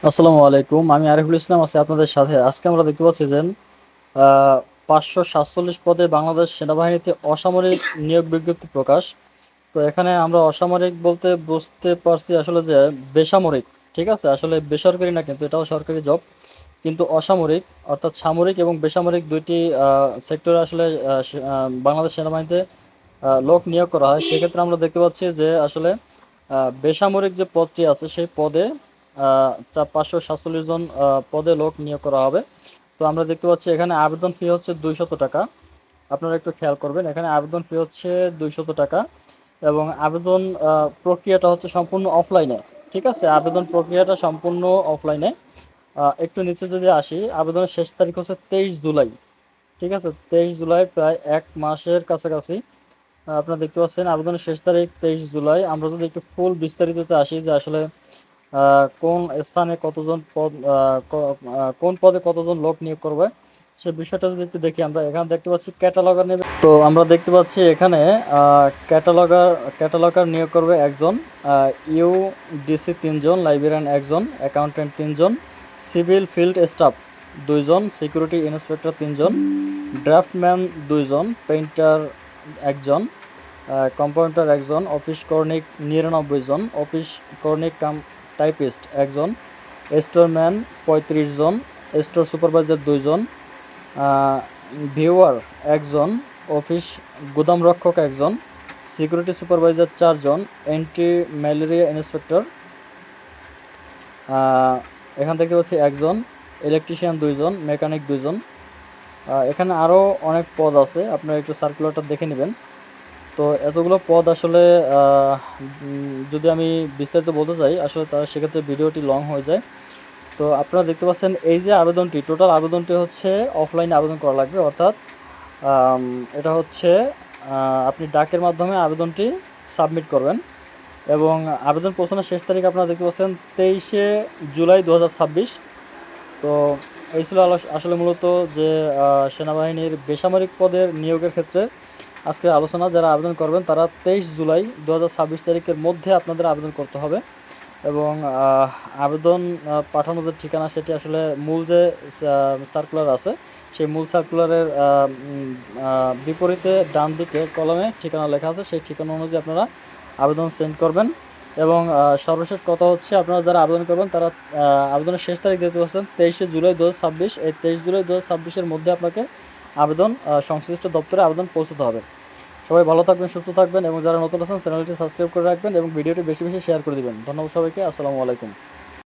আসসালামু আলাইকুম। আমি আরিফুল ইসলাম আছি আপনাদের সাথে। আজকে আমরা দেখতে পাচ্ছি যে আহ, 547 পদে বাংলাদেশ সেনাবাহিনীতে অসামরিক নিয়োগ বিজ্ঞপ্তি প্রকাশ। তো এখানে আমরা অসামরিক বলতে বুঝতে পারছি আসলে যে বেসামরিক। ঠিক আছে, আসলে বেসরকারি না, কিন্তু এটাও সরকারি জব, কিন্তু অসামরিক অর্থাৎ সামরিক এবং বেসামরিক দুইটি সেক্টরে আসলে বাংলাদেশ সেনাবাহিনীতে লোক নিয়োগ করা হয়। সেক্ষেত্রে আমরা দেখতে পাচ্ছি যে আসলে বেসামরিক যে পদটি আছে সেই পদে 547 জন পদে লোক নিয়োগ করা হবে। তো আমরা দেখতে পাচ্ছি এখানে আবেদন ফি হচ্ছে 200 টাকা। আপনারা একটু খেয়াল করবেন, এখানে আবেদন ফি হচ্ছে 200 টাকা এবং আবেদন প্রক্রিয়াটা হচ্ছে সম্পূর্ণ অফলাইনে। ঠিক আছে, আবেদন প্রক্রিয়াটা সম্পূর্ণ অফলাইনে। একটু নিচে যদি আসি, আবেদনের শেষ তারিখ হচ্ছে 23 জুলাই। ঠিক আছে, 23 জুলাই, প্রায় 1 মাসের কাছাকাছি। আপনারা দেখতে পাচ্ছেন আবেদনের শেষ তারিখ 23 জুলাই। আমরা যদি একটু ফুল বিস্তারিততে আসি যে আসলে কোন স্থানে কতজন পদ, কোন পদে কতজন লোক নিয়োগ করবে সে বিষয়টা যদি একটু দেখি, আমরা এখানে দেখতে পাচ্ছি ক্যাটালগার নেবে। তো আমরা দেখতে পাচ্ছি এখানে ক্যাটালগার ক্যাটালগার নিয়োগ করবে একজন, ইউডিসি 3 জন, লাইব্রেরিয়ান একজন, অ্যাকাউন্টেন্ট 3 জন, সিভিল ফিল্ড স্টাফ 2 জন, সিকিউরিটি ইন্সপেক্টর 3 জন, ড্রাফটম্যান 2 জন, পেইন্টার একজন, কম্পাউন্ডার একজন, অফিস কর্নিক 99 জন, অফিস কর্নিক কাম টাইপিস্ট একজন, স্টোরম্যান 35 জন, স্টোর সুপারভাইজার 2 জন, ভিউয়ার একজন, অফিস গুদামরক্ষক একজন, সিকিউরিটি সুপারভাইজার 4 জন, অ্যান্টি ম্যালেরিয়া ইন্সপেক্টর এখান থেকে হচ্ছে একজন, ইলেকট্রিশিয়ান 2 জন, মেকানিক 2 জন। এখানে আরও অনেক পদ আছে, আপনারা একটু সার্কুলারটা দেখে নেবেন। তো এতগুলো পদ আসলে যদি আমি বিস্তারিত বলতে চাই আসলে তার সেক্ষেত্রে ভিডিওটি লং হয়ে যায়। তো আপনারা দেখতে পাচ্ছেন এই যে আবেদনটি, টোটাল আবেদনটি হচ্ছে অফলাইনে আবেদন করা লাগবে, অর্থাৎ আম, এটা হচ্ছে আপনি ডাকের মাধ্যমে আবেদনটি সাবমিট করবেন এবং আবেদন পৌঁছানোর শেষ তারিখ আপনারা দেখতে পাচ্ছেন 23 জুলাই 2026। তো এই ছিল আসলে মূলত যে সেনাবাহিনীর বেসামরিক পদের নিয়োগের ক্ষেত্রে আজকের আলোচনা। যারা আবেদন করবেন তারা 23 জুলাই 2026 তারিখের মধ্যে আপনাদের আবেদন করতে হবে এবং আবেদন পাঠানোর যে ঠিকানা সেটি আসলে মূল যে সার্কুলার আছে সেই মূল সার্কুলারের বিপরীতে ডান দিকে কলমে ঠিকানা লেখা আছে, সেই ঠিকানা অনুযায়ী আপনারা আবেদন সেন্ড করবেন। এবং সর্বশেষ কথা হচ্ছে, আপনারা যারা আবেদন করবেন তারা আবেদনের শেষ তারিখ দেখতে পাচ্ছেন 23 জুলাই 2026। এই 23 জুলাই 2026-এর মধ্যে আপনাকে আবেদন সংশ্লিষ্ট দপ্তরে আবেদন পৌঁছতে হবে। সবাই ভালো থাকবেন, সুস্থ থাকবেন এবং যারা নতুন আছেন চ্যানেলটি সাবস্ক্রাইব করে রাখবেন এবং ভিডিওটি বেশি বেশি শেয়ার করে দিবেন। ধন্যবাদ সবাইকে। আসসালামু আলাইকুম।